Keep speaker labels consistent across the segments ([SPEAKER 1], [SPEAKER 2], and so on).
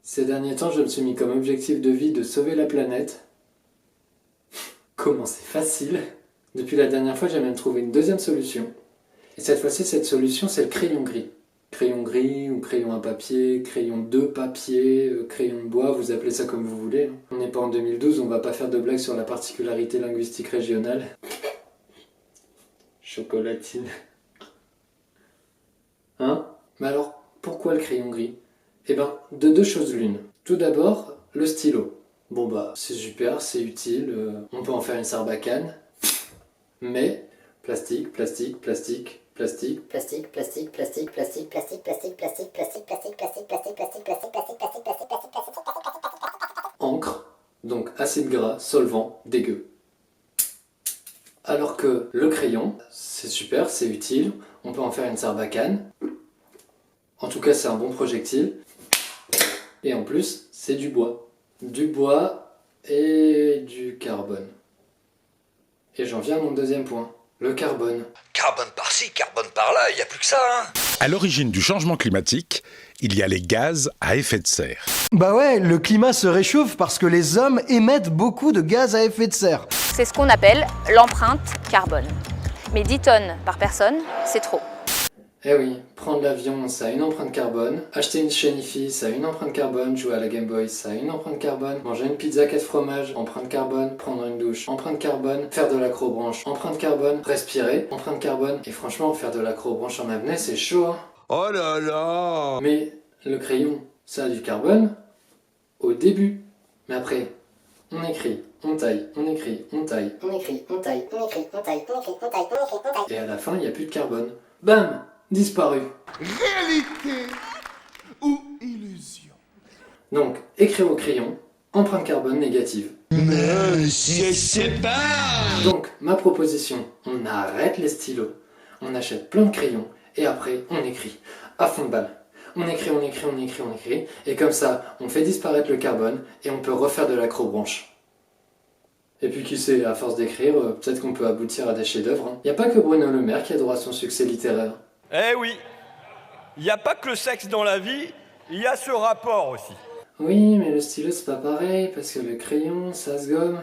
[SPEAKER 1] Ces derniers temps, je me suis mis comme objectif de vie de sauver la planète. Comment c'est facile! Depuis la dernière fois, j'ai même trouvé une deuxième solution. Et cette fois-ci, cette solution, c'est le crayon gris. Crayon gris ou crayon à papier, crayon de papier, crayon de bois, vous appelez ça comme vous voulez. On n'est pas en 2012, on va pas faire de blagues sur la particularité linguistique régionale. Chocolatine. Hein? Mais alors, pourquoi le crayon gris? Eh ben, de deux choses l'une. Tout d'abord, le stylo. Bon bah, c'est super, c'est utile, on peut en faire une sarbacane. Mais, plastique, plastique, plastique, plastique.
[SPEAKER 2] Plastique, plastique, plastique, plastique, plastique, plastique, plastique, plastique, plastique, plastique, plastique, plastique, plastique, plastique, plastique, plastique, plastique, plastique.
[SPEAKER 1] Encre, donc acide gras, solvant, dégueu. Alors que le crayon, c'est super, c'est utile, on peut en faire une sarbacane. En tout cas, c'est un bon projectile. Et en plus, c'est du bois. Du bois et du carbone. Et j'en viens à mon deuxième point, le carbone.
[SPEAKER 3] Carbone par-ci, carbone par-là, il n'y a plus que ça, hein.
[SPEAKER 4] À l'origine du changement climatique, il y a les gaz à effet de serre.
[SPEAKER 5] Bah ouais, le climat se réchauffe parce que les hommes émettent beaucoup de gaz à effet de serre.
[SPEAKER 6] C'est ce qu'on appelle l'empreinte carbone. Mais 10 tonnes par personne, c'est trop.
[SPEAKER 1] Eh oui, prendre l'avion, ça a une empreinte carbone. Acheter une chaîne IFI, ça a une empreinte carbone. Jouer à la Game Boy, ça a une empreinte carbone. Manger une pizza 4 fromages, empreinte carbone. Prendre une douche, empreinte carbone. Faire de l'acrobranche, empreinte carbone. Respirer, empreinte carbone. Et franchement, faire de l'acrobranche en apnée, c'est chaud, hein.
[SPEAKER 3] Oh là là.
[SPEAKER 1] Mais le crayon, ça a du carbone au début. Mais après, on écrit, on taille, on écrit, on taille.
[SPEAKER 2] On écrit, on taille, on écrit, on taille, on écrit, on taille, on écrit, on taille.
[SPEAKER 1] Et à la fin, il n'y a plus de carbone. Bam! Disparu.
[SPEAKER 7] Réalité ou illusion?
[SPEAKER 1] Donc, écrire au crayon, empreinte carbone négative.
[SPEAKER 7] Mais je sais pas.
[SPEAKER 1] Donc, ma proposition, on arrête les stylos, on achète plein de crayons, et après, on écrit à fond de balle. On écrit, on écrit, on écrit, on écrit, et comme ça, on fait disparaître le carbone, et on peut refaire de l'acrobranche. Et puis qui sait, à force d'écrire, peut-être qu'on peut aboutir à des chefs-d'œuvre. Hein. Y a pas que Bruno Le Maire qui a droit à son succès littéraire.
[SPEAKER 8] Eh oui, il n'y a pas que le sexe dans la vie, il y a ce rapport aussi.
[SPEAKER 1] Oui, mais le stylo c'est pas pareil, parce que le crayon, ça se gomme.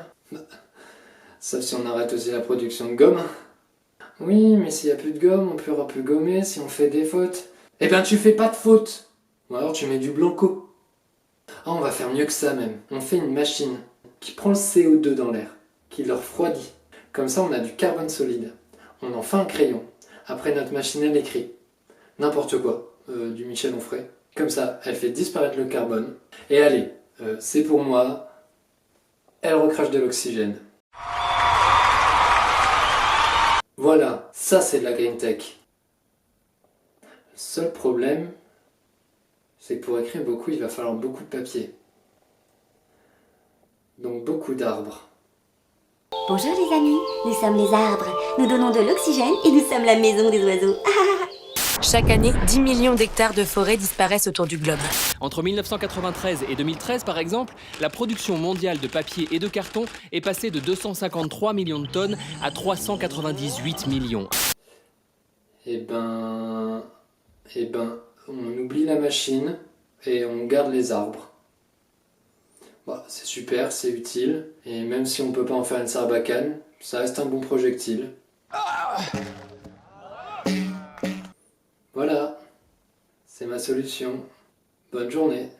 [SPEAKER 1] Sauf si on arrête aussi la production de gomme. Oui, mais s'il y a plus de gomme, on pourra plus gommer si on fait des fautes. Eh ben tu fais pas de fautes. Ou alors tu mets du blanco. Ah, on va faire mieux que ça même. On fait une machine qui prend le CO2 dans l'air, qui le refroidit. Comme ça on a du carbone solide. On en fait un crayon. Après notre machine elle écrit. N'importe quoi. Du Michel Onfray. Comme ça, elle fait disparaître le carbone. Et allez, c'est pour moi, elle recrache de l'oxygène. Voilà, ça c'est de la green tech. Le seul problème, c'est que pour écrire beaucoup, il va falloir beaucoup de papier. Donc beaucoup d'arbres.
[SPEAKER 9] Bonjour les amis, nous sommes les arbres. Nous donnons de l'oxygène et nous sommes la maison des oiseaux.
[SPEAKER 10] Chaque année, 10 millions d'hectares de forêt disparaissent autour du globe.
[SPEAKER 11] Entre 1993 et 2013, par exemple, la production mondiale de papier et de carton est passée de 253 millions de tonnes à 398 millions.
[SPEAKER 1] Eh ben, on oublie la machine et on garde les arbres. Bah, c'est super, c'est utile, et même si on peut pas en faire une sarbacane, ça reste un bon projectile. Voilà, c'est ma solution. Bonne journée.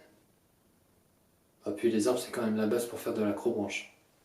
[SPEAKER 1] Ah, puis les arbres c'est quand même la base pour faire de l'acrobranche.